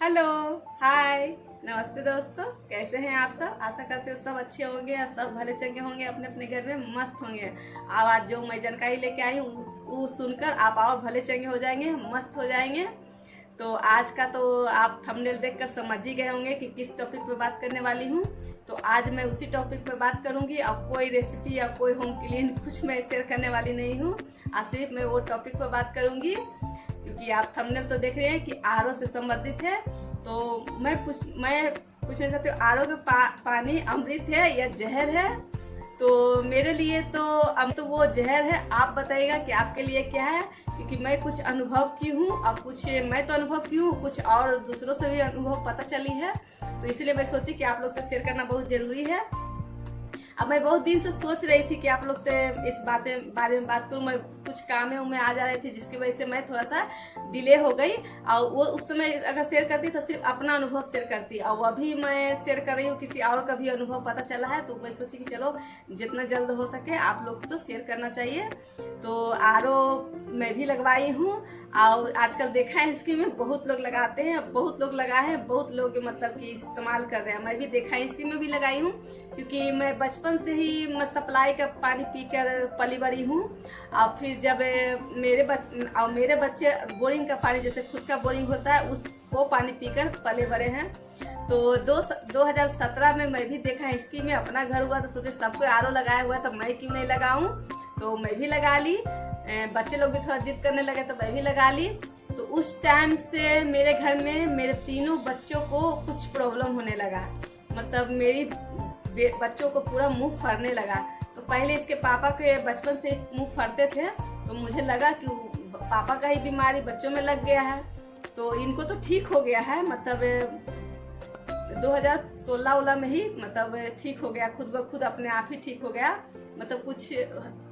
Hello, हाय, नमस्ते दोस्तों। कैसे हैं आप सब? आशा करते हो सब अच्छे होंगे और सब भले चंगे होंगे, अपने अपने घर में मस्त होंगे। अब आज जो मैं जानकारी लेके आई हूँ वो सुनकर आप और भले चंगे हो जाएंगे, मस्त हो जाएंगे। तो आज का तो आप थंबनेल देखकर समझ ही गए होंगे कि किस टॉपिक पे बात करने वाली हूँ। तो आज मैं उसी टॉपिक पे बात करूँगी। अब कोई रेसिपी या कोई होम क्लीन कुछ मैं शेयर करने वाली नहीं हूँ। आज सिर्फ मैं वो टॉपिक पे बात करूँगी, क्योंकि आप थंबनेल तो देख रहे हैं कि आरओ से संबंधित है। तो मैं पूछना चाहती हूँ, आरओ का पानी अमृत है या जहर है? तो मेरे लिए तो अब तो वो जहर है। आप बताइएगा कि आपके लिए क्या है, क्योंकि मैं कुछ अनुभव की हूँ। अब कुछ मैं तो अनुभव की हूँ, कुछ और दूसरों से भी अनुभव पता चली है। तो इसीलिए मैं सोची कि आप लोग से शेयर करना बहुत जरूरी है। अब मैं बहुत दिन से सोच रही थी कि आप लोग से इस बारे में बात करूं। मैं कुछ काम में आ जा रही थी, जिसकी वजह से मैं थोड़ा सा डिले हो गई। और वो उस समय अगर शेयर करती तो सिर्फ अपना अनुभव शेयर करती, और अभी मैं शेयर कर रही हूँ किसी और का भी अनुभव पता चला है। तो मैं सोची कि चलो जितना जल्द हो सके आप लोग से शेयर करना चाहिए। तो आरओ मैं भी लगवाई हूँ, और आजकल देखा है स्कीम में बहुत लोग लगाते हैं, बहुत लोग लगाए हैं, बहुत लोग मतलब कि इस्तेमाल कर रहे हैं। मैं भी देखा है, स्कीम में भी लगाई हूँ, क्योंकि मैं बचपन से ही मैं सप्लाई का पानी पीकर पली बड़ी हूँ। और फिर जब मेरे बच्चे बोरिंग का पानी, जैसे खुद का बोरिंग होता है, वो पानी पीकर पले बड़े हैं। तो 2017 में मैं भी देखा है स्कीम में, अपना घर हुआ तो सोचे सबको आरओ लगाया हुआ तो मैं क्यों नहीं लगाऊं। तो मैं भी लगा ली। बच्चे लोग भी थोड़ा जिद करने लगे तो मैं भी लगा ली। तो उस टाइम से मेरे घर में मेरे तीनों बच्चों को कुछ प्रॉब्लम होने लगा। मतलब मेरी बच्चों को पूरा मुंह फरने लगा। तो पहले इसके पापा के बचपन से मुंह फरते थे, तो मुझे लगा कि पापा का ही बीमारी बच्चों में लग गया है। तो इनको तो ठीक हो गया है, मतलब 2016 में ही मतलब ठीक हो गया, खुद ब खुद अपने आप ही ठीक हो गया। मतलब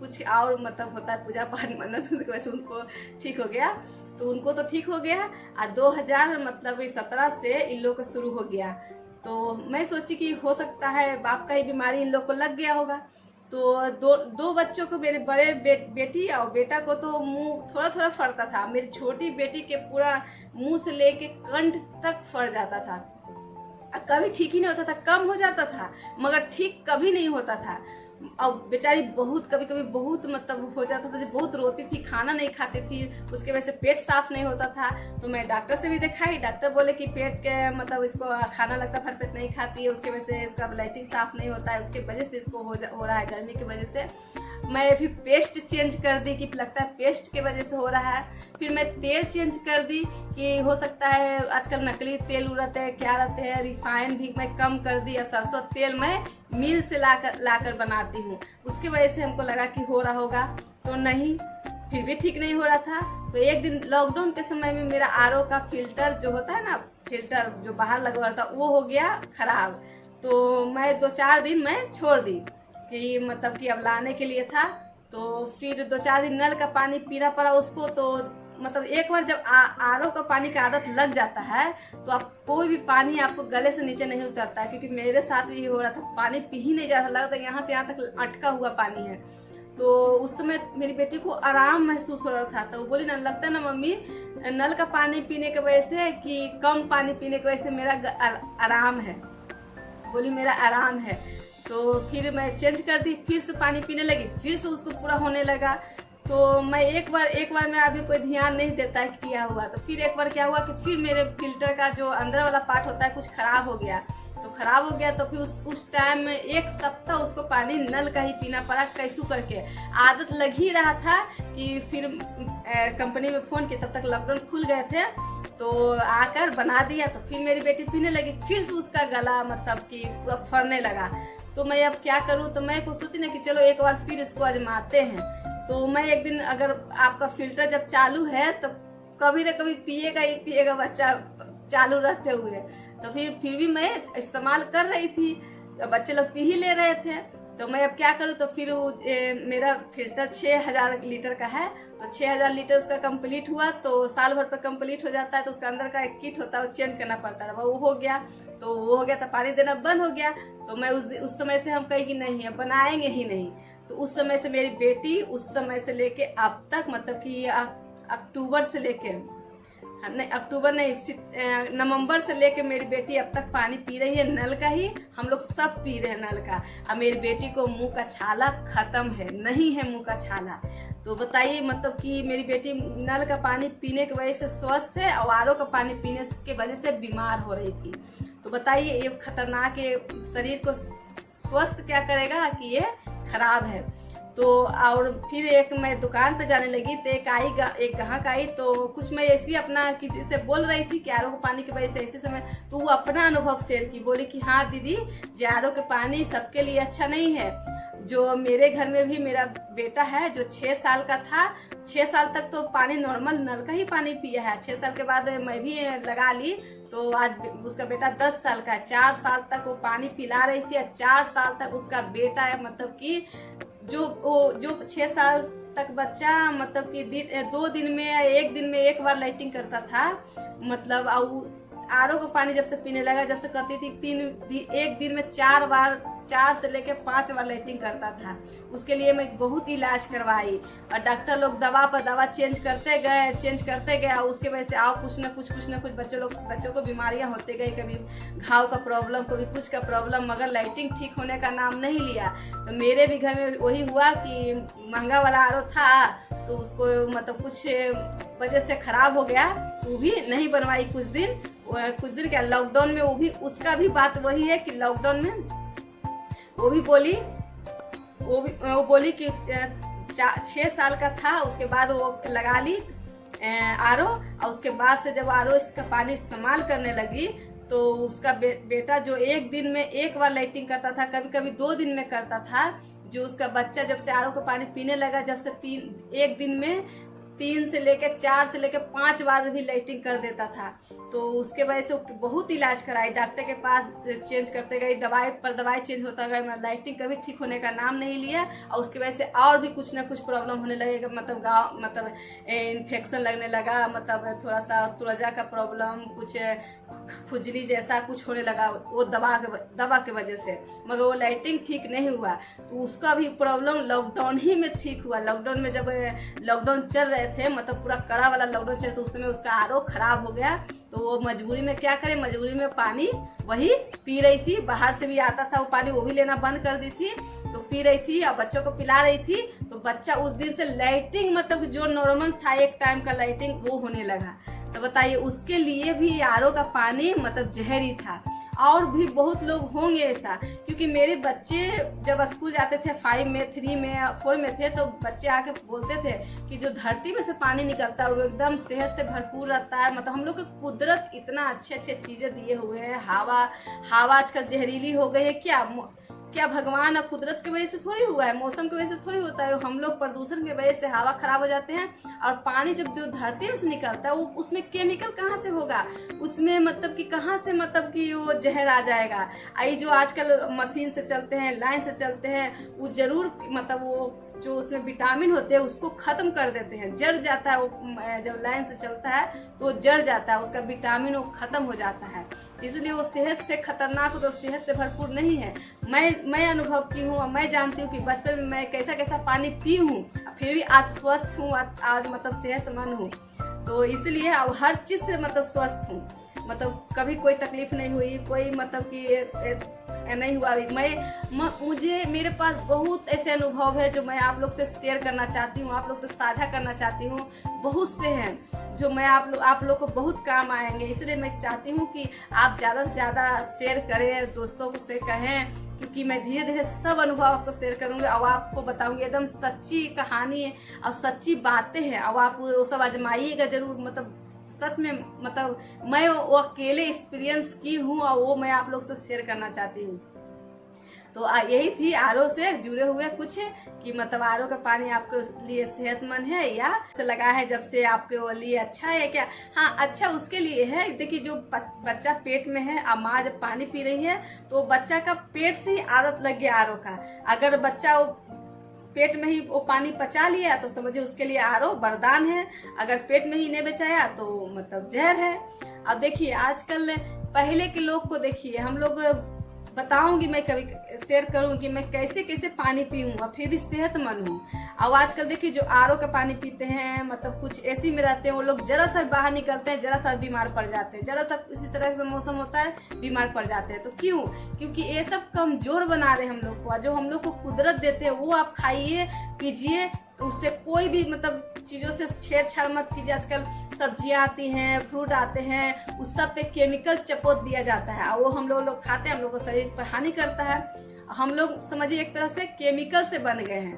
कुछ और मतलब होता है पूजा पाठ मन्नत, वैसे उनको ठीक हो गया। तो उनको तो ठीक हो गया, और 2017 से इन लोग को शुरू हो गया। तो मैं सोची कि हो सकता है बाप का ही बीमारी इन लोग को लग गया होगा। तो दो बच्चों को, मेरे बड़े बेटी और बेटा को तो मुंह थोड़ा थोड़ा फरता था। मेरी छोटी बेटी के पूरा मुंह से लेके कंठ तक फर जाता था। कभी ठीक ही नहीं होता था, कम हो जाता था मगर ठीक कभी नहीं होता था। और बेचारी बहुत कभी कभी बहुत मतलब हो जाता था, बहुत रोती थी, खाना नहीं खाती थी, उसके वजह से पेट साफ नहीं होता था। तो मैं डॉक्टर से भी दिखाई, डॉक्टर बोले कि पेट के मतलब इसको खाना लगता है, पेट नहीं खाती है, उसके वजह से इसका ब्लैटिंग साफ नहीं होता है, उसके वजह से इसको हो रहा है गर्मी की वजह से। मैं फिर पेस्ट चेंज कर दी कि लगता है पेस्ट के वजह से हो रहा है। फिर मैं तेल चेंज कर दी कि हो सकता है आजकल नकली तेल रहते हैं, क्या रहते हैं, रिफाइंड भी मैं कम कर दी, और सरसों तेल मैं मिल से लाकर बनाती हूँ। उसकी वजह से हमको लगा कि हो रहा होगा, तो नहीं, फिर भी ठीक नहीं हो रहा था। तो एक दिन लॉकडाउन के समय में मेरा आरओ का फिल्टर जो होता है ना, फिल्टर जो बाहर लगा था, वो हो गया खराब। तो मैं 2-4 दिन मैं छोड़ दी कि मतलब कि अब लाने के लिए था। तो फिर 2-4 दिन नल का पानी पीना पड़ा उसको। तो मतलब एक बार जब आरओ का पानी का आदत लग जाता है तो आप कोई भी पानी आपको गले से नीचे नहीं उतरता है, क्योंकि मेरे साथ भी हो रहा था, पानी पी ही नहीं जा रहा था, लगता यहाँ से यहाँ तक अटका हुआ पानी है। तो उस समय मेरी बेटी को आराम महसूस हो रहा था। तो वो बोली ना, लगता है ना मम्मी, नल का पानी पीने की वजह से कि कम पानी पीने की वजह से मेरा आराम है। बोली मेरा आराम है। तो फिर मैं चेंज कर दी, फिर से पानी पीने लगी, फिर से उसको पूरा होने लगा। तो मैं एक बार में अभी कोई ध्यान नहीं देता है किया हुआ। तो फिर एक बार क्या हुआ कि फिर मेरे फिल्टर का जो अंदर वाला पार्ट होता है कुछ खराब हो गया। तो खराब हो गया तो फिर उस टाइम में 1 सप्ताह उसको पानी नल का ही पीना पड़ा, कैसू करके। आदत लग ही रहा था कि फिर कंपनी में फोन किया, तब तक लॉकडाउन खुल गए थे, तो आकर बना दिया। तो फिर मेरी बेटी पीने लगी, फिर से उसका गला मतलब कि पूरा फरने लगा। तो मैं अब क्या करूं, तो मैं कुछ सोची ना कि चलो एक बार फिर इसको आजमाते हैं। तो मैं एक दिन, अगर आपका फिल्टर जब चालू है तो कभी ना कभी पिएगा ही पिएगा बच्चा चालू रहते हुए। तो फिर भी मैं इस्तेमाल कर रही थी, तो बच्चे लोग पी ही ले रहे थे। तो मैं अब क्या करूं, तो फिर मेरा फिल्टर 6000 लीटर का है। तो 6000 लीटर उसका कंप्लीट हुआ, तो साल भर पर कंप्लीट हो जाता है। तो उसका अंदर का एक किट होता है, वो चेंज करना पड़ता था, वो हो गया। तो वो हो गया तो पानी देना बंद हो गया। तो मैं उस समय से हम कही कि नहीं, अब बनाएंगे ही नहीं। तो उस समय से मेरी बेटी उस समय से लेके अब तक, मतलब कि अक्टूबर से लेके नहीं अक्टूबर नहीं, नवंबर से लेके मेरी बेटी अब तक पानी पी रही है नल का ही। हम लोग सब पी रहे हैं नल का। अब मेरी बेटी को मुंह का छाला खत्म है, नहीं है मुंह का छाला। तो बताइए मतलब कि मेरी बेटी नल का पानी पीने की वजह से स्वस्थ है और आरओ का पानी पीने की वजह से बीमार हो रही थी। तो बताइए ये खतरनाक है, शरीर को स्वस्थ क्या करेगा कि ये खराब है। तो और फिर एक मैं दुकान पे जाने लगी तो एक ग्राहक आई, तो कुछ मैं ऐसी अपना किसी से बोल रही थी कि आरओ के पानी की वजह से ऐसे समय, तो वो अपना अनुभव शेयर की, बोली कि हाँ दीदी जो आरओ के पानी सबके लिए अच्छा नहीं है। जो मेरे घर में भी मेरा बेटा है जो 6 साल का था, 6 साल तक तो पानी नॉर्मल नल का ही पानी पिया है। 6 साल के बाद मैं भी लगा ली, तो आज उसका बेटा 10 साल का है। 4 साल तक वो पानी पिला रही थी और 4 साल तक उसका बेटा है, मतलब कि जो 6 साल तक बच्चा मतलब कि 2 दिन में या 1 दिन में 1 बार लाइटिंग करता था, मतलब आरओ का पानी जब से पीने लगा, जब से कहती थी 1 दिन में 4 से लेकर 5 बार लाइटिंग करता था। उसके लिए मैं बहुत इलाज करवाई और डॉक्टर लोग दवा पर दवा चेंज करते गए और उसके वजह से कुछ न कुछ बच्चों को बीमारियां होते गई, कभी घाव का प्रॉब्लम, कभी कुछ का प्रॉब्लम, मगर लाइटिंग ठीक होने का नाम नहीं लिया। तो मेरे भी घर में वही हुआ कि महंगा वाला आरओ था, तो उसको मतलब कुछ वजह से खराब हो गया, वो भी नहीं बनवाई कुछ दिन क्या लॉकडाउन में। वो भी उसका भी बात वही है कि लॉकडाउन में वो बोली कि 6 साल का था, उसके बाद वो लगा ली आरओ, और उसके बाद से जब आरओ इसका पानी इस्तेमाल करने लगी तो उसका बेटा जो 1 दिन में 1 बार लाइटिंग करता था, कभी कभी 2 दिन में करता था, जो उसका बच्चा जब से आरओ का पानी पीने लगा, जब से 1 दिन में 3 से लेकर 4 से लेकर 5 बार भी लाइटिंग कर देता था। तो उसके वजह से बहुत इलाज कराई, डॉक्टर के पास चेंज करते गई, दवाई पर दवाई चेंज होता गया, लाइटिंग कभी ठीक होने का नाम नहीं लिया। और उसकी वजह से और भी कुछ ना कुछ प्रॉब्लम होने लगेगा, मतलब इन्फेक्शन लगने लगा, मतलब थोड़ा सा त्वचा का प्रॉब्लम, कुछ खुजली जैसा कुछ होने लगा वो दवा के वजह से, मगर वो लाइटिंग ठीक नहीं हुआ। तो उसका भी प्रॉब्लम लॉकडाउन ही में ठीक हुआ। लॉकडाउन में जब लॉकडाउन चल रहे थे, मतलब पूरा कड़ा वाला लॉकडाउन चल, तो उस समय उसका आरओ खराब हो गया, तो वो मजबूरी में क्या करे, मजबूरी में पानी वही पी रही थी। बाहर से भी आता था वो पानी, वो भी लेना बंद कर दी थी, तो पी रही थी और बच्चों को पिला रही थी। तो बच्चा उस दिन से लाइटिंग मतलब जो नॉर्मल था 1 टाइम का लाइटिंग वो होने लगा। तो बताइए उसके लिए भी आरओ का पानी मतलब जहरी था। और भी बहुत लोग होंगे ऐसा, क्योंकि मेरे बच्चे जब स्कूल जाते थे 5 में 3 में 4 में थे, तो बच्चे आके बोलते थे कि जो धरती में से पानी निकलता है वो एकदम सेहत से भरपूर रहता है। मतलब हम लोग को कुदरत इतना अच्छे चीजें दिए हुए हैं। हवा आजकल जहरीली हो गई है, क्या भगवान और कुदरत की वजह से थोड़ी हुआ है, मौसम की वजह से थोड़ी होता है। हम लोग प्रदूषण की वजह से हवा खराब हो जाते हैं। और पानी जब जो धरती में से निकलता है वो उसमें केमिकल कहाँ से होगा, उसमें मतलब कि कहाँ से मतलब कि वो जहर आ जाएगा। आई जो आजकल मशीन से चलते हैं, लाइन से चलते हैं, वो जरूर मतलब वो जो उसमें विटामिन होते हैं उसको खत्म कर देते हैं, जड़ जाता है। वो जब लाइन से चलता है तो जड़ जाता है, उसका विटामिन वो खत्म हो जाता है, इसलिए वो सेहत से खतरनाक हो, तो सेहत से भरपूर नहीं है। मैं अनुभव की हूँ और मैं जानती हूँ कि बचपन में मैं कैसा पानी पी हूँ, फिर भी आज स्वस्थ हूँ, आज मतलब सेहतमंद हूँ। तो इसलिए अब हर चीज से मतलब स्वस्थ हूँ, मतलब कभी कोई तकलीफ नहीं हुई, कोई मतलब कि नहीं हुआ। मुझे मेरे पास बहुत ऐसे अनुभव है जो मैं आप लोग से शेयर करना चाहती हूँ, आप लोग से साझा करना चाहती हूँ। बहुत से हैं जो मैं आप लोग को बहुत काम आएंगे, इसलिए मैं चाहती हूँ कि आप ज़्यादा से ज़्यादा शेयर करें, दोस्तों को से कहें, क्योंकि मैं धीरे धीरे सब अनुभव आपको शेयर करूँगी और आपको बताऊँगी एकदम सच्ची कहानी और सच्ची बातें हैं, और आप वो सब आजमाइएगा जरूर। मतलब सच में मतलब मैं वो अकेले एक्सपीरियंस की हूँ और वो मैं आप लोग से शेयर करना चाहती हूँ। तो यही थी आरओ से जुड़े हुए कुछ कि मतलब आरओ का पानी आपके लिए सेहतमंद है या लगा है जब से आपके लिए अच्छा है क्या। हाँ, अच्छा उसके लिए है। देखिए जो बच्चा पेट में है और माँ जब पानी पी रही है तो बच्चा का पेट से ही आदत लग गया आरओ का। अगर बच्चा पेट में ही वो पानी पचा लिया तो समझिए उसके लिए आरओ वरदान है, अगर पेट में ही नहीं बचाया तो मतलब जहर है। अब देखिए आजकल पहले के लोग को देखिए, हम लोग बताऊंगी, मैं कभी शेयर करूंगी मैं कैसे पानी पीऊँ और फिर भी सेहतमंद हूँ। अब आजकल देखिए जो आरओ का पानी पीते हैं, मतलब कुछ एसी में रहते हैं, वो लोग जरा सा बाहर निकलते हैं, जरा सा बीमार पड़ जाते हैं, जरा सा इसी तरह से मौसम होता है बीमार पड़ जाते हैं। तो क्यों? क्योंकि ये सब कमजोर बना रहे हैं हम लोग को। जो हम लोग को कुदरत देते हैं वो आप खाइए पीजिए, उससे कोई भी मतलब चीज़ों से छेड़छाड़ मत कीजिए। आजकल सब्जियां आती हैं, फ्रूट आते हैं, उस सब पे केमिकल चपोत दिया जाता है और वो हम लोग खाते हैं, हम लोग को शरीर पर हानि करता है। हम लोग समझिए एक तरह से केमिकल से बन गए हैं,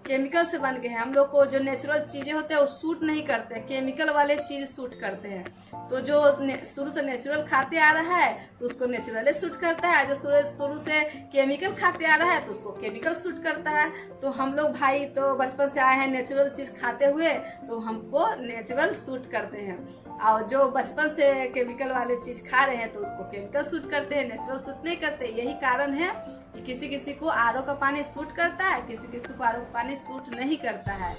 केमिकल से बन गए हैं। हम लोग को जो नेचुरल चीजें होते हैं वो सूट नहीं करते हैं, केमिकल वाले चीज सूट करते हैं। तो जो शुरू से नेचुरल खाते आ रहा है तो उसको नेचुरल सूट करता है, जो शुरू से केमिकल खाते आ रहा है तो उसको केमिकल सूट करता है। तो हम लोग भाई तो बचपन से आए हैं नेचुरल चीज खाते हुए, तो हमको नेचुरल सूट करते हैं, और जो बचपन से केमिकल वाले चीज खा रहे हैं तो उसको केमिकल सूट करते हैं, नेचुरल सूट नहीं करते। यही कारण है कि किसी किसी को आरओ का पानी सूट करता है, किसी किसी को आरओ का पानी सूट नहीं करता है।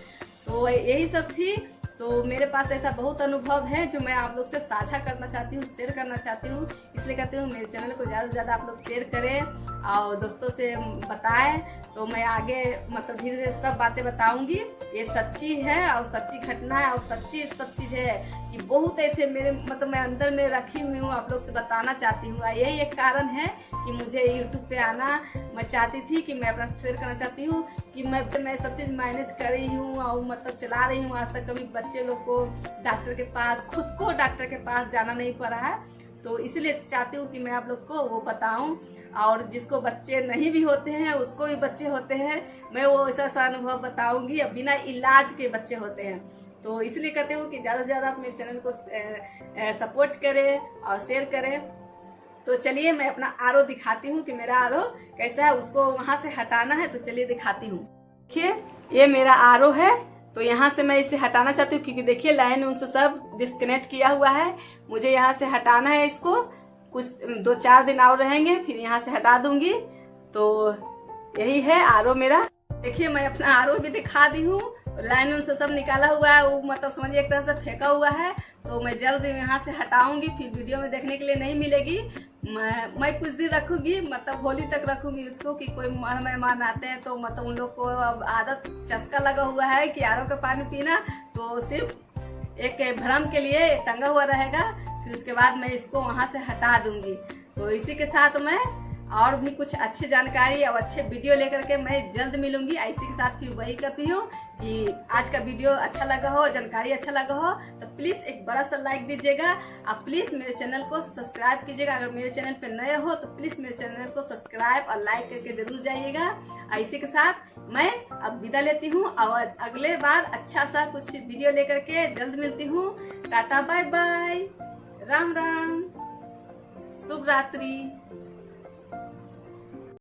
तो यही सब थी। तो मेरे पास ऐसा बहुत अनुभव है जो मैं आप लोग से साझा करना चाहती हूँ, शेयर करना चाहती हूँ। इसलिए कहती हूँ मेरे चैनल को ज़्यादा से ज़्यादा आप लोग शेयर करें और दोस्तों से बताएं, तो मैं आगे मतलब धीरे धीरे सब बातें बताऊंगी। ये सच्ची है और सच्ची घटना है और सच्ची सब चीज़ है कि बहुत ऐसे मेरे मतलब मैं अंदर में रखी हुई हूँ, आप लोग से बताना चाहती हूँ। यही एक कारण है कि मुझे यूट्यूब पे आना मैं चाहती थी, कि मैं अपना शेयर करना चाहती हूँ कि मैं सब चीज़ मैनेज कर रही हूँ और मतलब चला रही हूँ। आज तक कभी बच्चे लोग को डॉक्टर के पास, खुद को डॉक्टर के पास जाना नहीं पड़ा है, तो इसलिए चाहती हूँ कि मैं आप लोग को वो बताऊं। और जिसको बच्चे नहीं भी होते हैं उसको भी बच्चे होते हैं, मैं वो ऐसा अनुभव बताऊंगी। अब बिना इलाज के बच्चे होते हैं, तो इसलिए कहते हूँ कि ज़्यादा से ज़्यादा आप मेरे चैनल को सपोर्ट करें और शेयर करें। तो चलिए मैं अपना आरओ दिखाती हूँ कि मेरा आरओ कैसा है, उसको वहाँ से हटाना है, तो चलिए दिखाती हूँ। देखिए ये मेरा आरओ है, तो यहाँ से मैं इसे हटाना चाहती हूँ क्योंकि देखिए लाइन उनसे सब डिस्कनेक्ट किया हुआ है। मुझे यहाँ से हटाना है इसको, कुछ 2-4 दिन और रहेंगे फिर यहाँ से हटा दूंगी। तो यही है आरओ मेरा। देखिए मैं अपना आरओ भी दिखा दी हूँ, लाइन उनसे सब निकाला हुआ है, वो मतलब समझिए एक तरह से फेंका हुआ है। तो मैं जल्द यहाँ से हटाऊंगी, फिर वीडियो में देखने के लिए नहीं मिलेगी। मैं कुछ दिन रखूंगी, मतलब होली तक रखूंगी इसको, कि कोई मेहमान आते हैं तो मतलब उन लोग को अब आदत चस्का लगा हुआ है कि आरओ का पानी पीना, तो सिर्फ एक भ्रम के लिए टंगा हुआ रहेगा। फिर उसके बाद मैं इसको वहाँ से हटा दूंगी। तो इसी के साथ मैं और भी कुछ अच्छी जानकारी और अच्छे वीडियो लेकर के मैं जल्द मिलूंगी। इसी के साथ फिर वही कहती हूँ कि आज का वीडियो अच्छा लगा हो, जानकारी अच्छा लगा हो तो प्लीज़ एक बड़ा सा लाइक दीजिएगा। आप प्लीज़ मेरे चैनल को सब्सक्राइब कीजिएगा। अगर मेरे चैनल पर नए हो तो प्लीज़ मेरे चैनल को सब्सक्राइब और लाइक करके जरूर जाइएगा। इसी के साथ मैं अब विदा लेती हूँ और अगले बार अच्छा सा कुछ वीडियो लेकर के जल्द मिलती हूँ। Tata bye bye, Ram Ram, शुभ रात्रि।